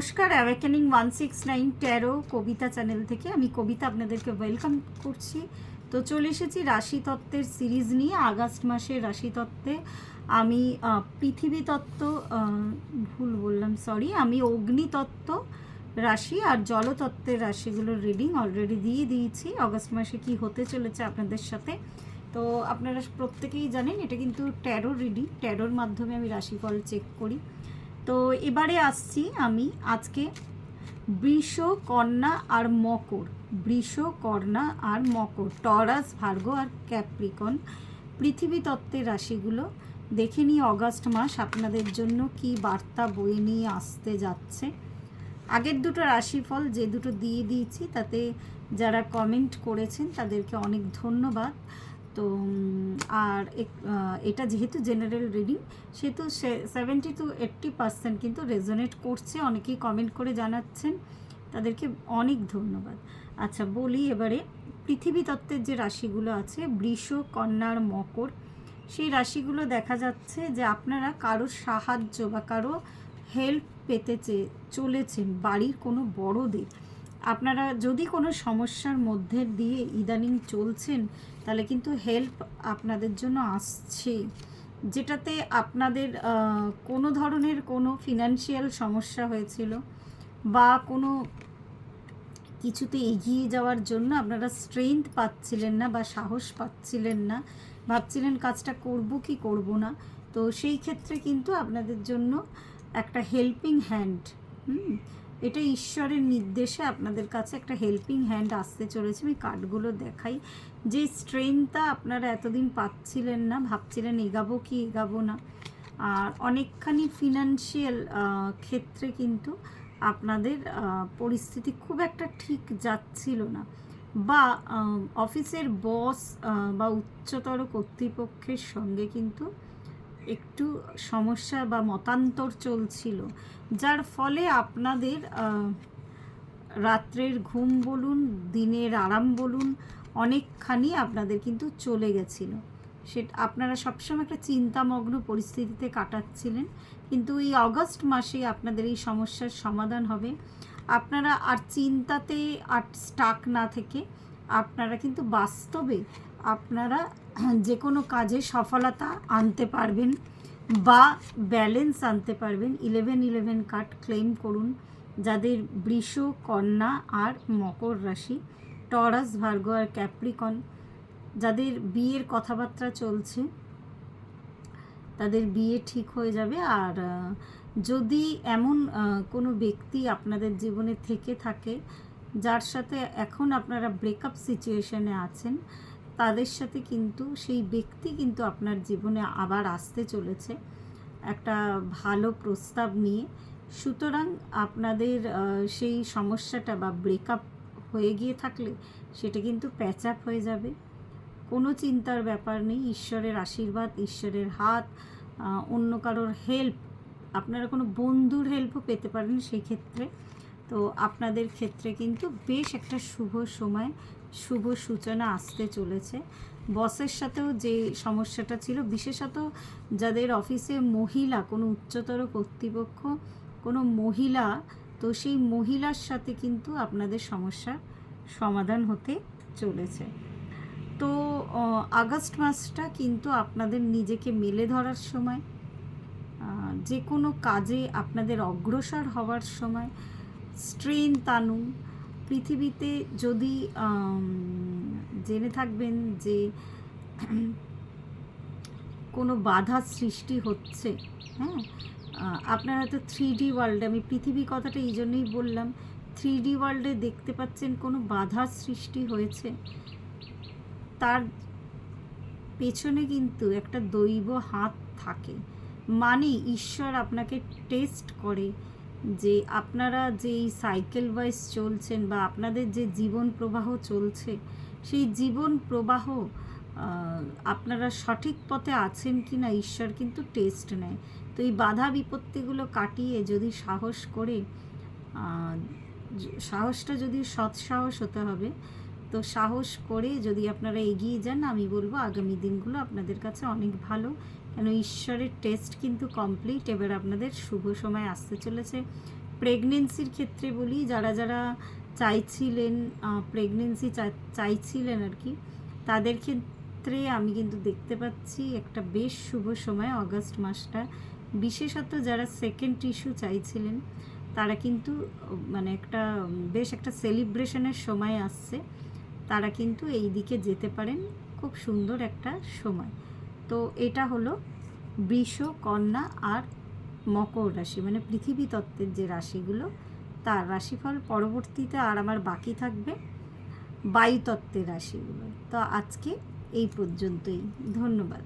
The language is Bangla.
নমস্কার, অ্যাওয়েকেনিং 169 ট্যারো কবিতা চ্যানেল থেকে আমি কবিতা আপনাদেরকে ওয়েলকাম করছি। তো চলে এসেছি রাশিতত্ত্বের সিরিজ নিয়ে। আগস্ট মাসের রাশিতত্ত্বে আমি পৃথিবী তত্ত্ব ভুল বললাম, সরি, আমি অগ্নিতত্ত্ব রাশি আর জলতত্ত্বের রাশিগুলোর রিডিং অলরেডি দিয়ে দিয়েছি। আগস্ট মাসে কি হতে চলেছে আপনাদের সাথে, তো আপনারা প্রত্যেকেই জানেন এটা কিন্তু ট্যারো রিডিং। ট্যারোর মাধ্যমে আমি রাশিফল চেক করি। তো এবারে আসছি আমি আজকে বৃষ, কন্যা আর মকর, বৃষ, কন্যা আর মকর, টরাস, ভার্গো আর ক্যাপ্রিকন পৃথিবী তত্ত্বের রাশিগুলো দেখে নিই অগাস্ট মাস আপনাদের জন্য কি বার্তা বয়ে নিয়ে আসতে যাচ্ছে। আগের দুটো রাশিফল যে দুটো দিয়ে দিয়েছি তাতে যারা কমেন্ট করেছেন তাদেরকে অনেক ধন্যবাদ। তো আর এটা যেহেতু জেনারেল রিডিং সেহেতু 70-80% কিন্তু রেজোনেট করছে। অনেকেই কমেন্ট করে জানাচ্ছেন, তাদেরকে অনেক ধন্যবাদ। আচ্ছা বলি এবারে পৃথিবী তত্ত্বের যে রাশিগুলো আছে বৃষ, কন্যা আর মকর, সেই রাশিগুলো দেখা যাচ্ছে যে আপনারা কারো সাহায্য বা কারো হেল্প পেতে চলেছেন বাড়ির কোনো বড়দের। আপনারা যদি কোনো সমস্যার মধ্যে দিয়ে ইদানিং চলছেন তাহলে কিন্তু হেল্প আপনাদের জন্য আসছে, যেটাতে আপনাদের কোনো ধরনের কোনো ফিনান্সিয়াল সমস্যা হয়েছিল বা কোনো কিছুতে এগিয়ে যাওয়ার জন্য আপনারা স্ট্রেংথ পাচ্ছিলেন না বা সাহস পাচ্ছিলেন না, ভাবছিলেন কাজটা করব কি করব না, তো সেই ক্ষেত্রে কিন্তু আপনাদের জন্য একটা হেল্পিং হ্যান্ড, এটা ঈশ্বরের নির্দেশে আপনাদের কাছে একটা হেল্পিং হ্যান্ড আসতে চলেছে। আমি কার্ডগুলো দেখাই। যে স্ট্রেংথটা আপনারা এতদিন পাচ্ছিলেন না, ভাবছিলেন এগাবো কি এগাবো না, আর অনেকখানি ফিনান্সিয়াল ক্ষেত্রে কিন্তু আপনাদের পরিস্থিতি খুব একটা ঠিক যাচ্ছিল না, বা অফিসের বস বা উচ্চতর কর্তৃপক্ষের সঙ্গে কিন্তু একটু সমস্যা বা মতান্তর চলছিল, যার ফলে আপনাদের রাত্রের ঘুম বলুন, দিনের আরাম বলুন, অনেকখানি আপনাদের কিন্তু চলে গেছিলো। সেটা আপনারা সবসময় একটা চিন্তামগ্ন পরিস্থিতিতে কাটাচ্ছিলেন, কিন্তু এই অগস্ট মাসে আপনাদের এই সমস্যার সমাধান হবে। আপনারা আর চিন্তাতে আর স্টাক না থেকে আপনারা কিন্তু বাস্তবে আপনারা যে কোনো কাজে সফলতা আনতে পারবেন বা ব্যালেন্স আনতে পারবেন। 11-11 কার্ড ক্লেম করুন যাদের বৃষ, কন্যা আর মকর রাশি, টরাস, ভার্গো আর ক্যাপ্রিকন, যাদের বিয়ের কথাবার্তা চলছে তাদের বিয়ে ঠিক হয়ে যাবে। আর যদি এমন কোনো ব্যক্তি আপনাদের জীবনে থেকে থাকে যার সাথে এখন আপনারা ব্রেকআপ সিচুয়েশনে আছেন, তাদের সাথে কিন্তু সেই ব্যক্তি কিন্তু আপনার জীবনে আবার আসতে চলেছে একটা ভালো প্রস্তাব নিয়ে। সুতরাং আপনাদের সেই সমস্যাটা বা ব্রেকআপ হয়ে গিয়ে থাকলে সেটা কিন্তু প্যাচ আপ হয়ে যাবে। কোনো চিন্তার ব্যাপার নেই, ঈশ্বরের আশীর্বাদ, ঈশ্বরের হাত, অন্য কারোর হেল্প, আপনারা কোনো বন্ধুর হেল্পও পেতে পারেন সেই ক্ষেত্রে। তো আপনাদের ক্ষেত্রে কিন্তু বেশ একটা শুভ সময়, শুভ সূচনা আসতে চলেছে। বসের সাথেও যে সমস্যাটা ছিল, বিশেষত যাদের অফিসে মহিলা, কোনো উচ্চতর কর্তৃপক্ষ, কোনো মহিলা, তো সেই মহিলার সাথে কিন্তু আপনাদের সমস্যার সমাধান হতে চলেছে। তো আগস্ট মাসটা কিন্তু আপনাদের নিজেকে মেলে ধরার সময়, যে কোনো কাজে আপনাদের অগ্রসর হওয়ার সময়, স্ট্রেংথ আনুন। পৃথিবীতে যদি জেনে থাকবেন যে কোনো বাধা সৃষ্টি হচ্ছে, হ্যাঁ, আপনারা তো 3D ওয়ার্ল্ডে, আমি পৃথিবী কথাটা এই জন্যই বললাম, 3D ওয়ার্ল্ডে দেখতে পাচ্ছেন কোনো বাধা সৃষ্টি হয়েছে, তার পেছনে কিন্তু একটা দৈব হাত থাকে। মানে ঈশ্বর আপনাকে টেস্ট করে যে আপনারা যেই সাইকেল ওয়াইজ চলছেন বা আপনাদের যে জীবন প্রবাহ চলছে, সেই জীবন প্রবাহ আপনারা সঠিক পথে আছেন কি না ঈশ্বর কিন্তু টেস্ট নেয়। তো এই বাধা বিপত্তিগুলো কাটিয়ে যদি সাহস করে, সাহসটা যদি সৎসাহস হতে হবে, তো সাহস করে যদি আপনারা এগিয়ে যান, আমি বলবো আগামী দিনগুলো আপনাদের কাছে অনেক ভালো, কেন ঈশ্বরের টেস্ট কিন্তু কমপ্লিট। এবার আপনাদের শুভ সময় আসতে চলেছে। প্রেগনেন্সির ক্ষেত্রে বলি, যারা যারা চাইছিলেন প্রেগনেন্সি চাইছিলেন আর কি, তাদের ক্ষেত্রে আমি কিন্তু দেখতে পাচ্ছি একটা বেশ শুভ সময় অগাস্ট মাসটা। বিশেষত যারা সেকেন্ড টিস্যু চাইছিলেন তারা কিন্তু মানে একটা বেশ একটা সেলিব্রেশনের সময় আসছে, তারা কিন্তু এই দিকে যেতে পারেন, খুব সুন্দর একটা সময়। তো এটা হলো বৃষ, কন্যা আর মকর রাশি, মানে পৃথিবী তত্ত্বের যে রাশিগুলো তার রাশিফল। পরবর্তীতে আর আমার বাকি থাকবে বায়ুতত্ত্বের রাশিগুলো। তো আজকে এই পর্যন্তই, ধন্যবাদ।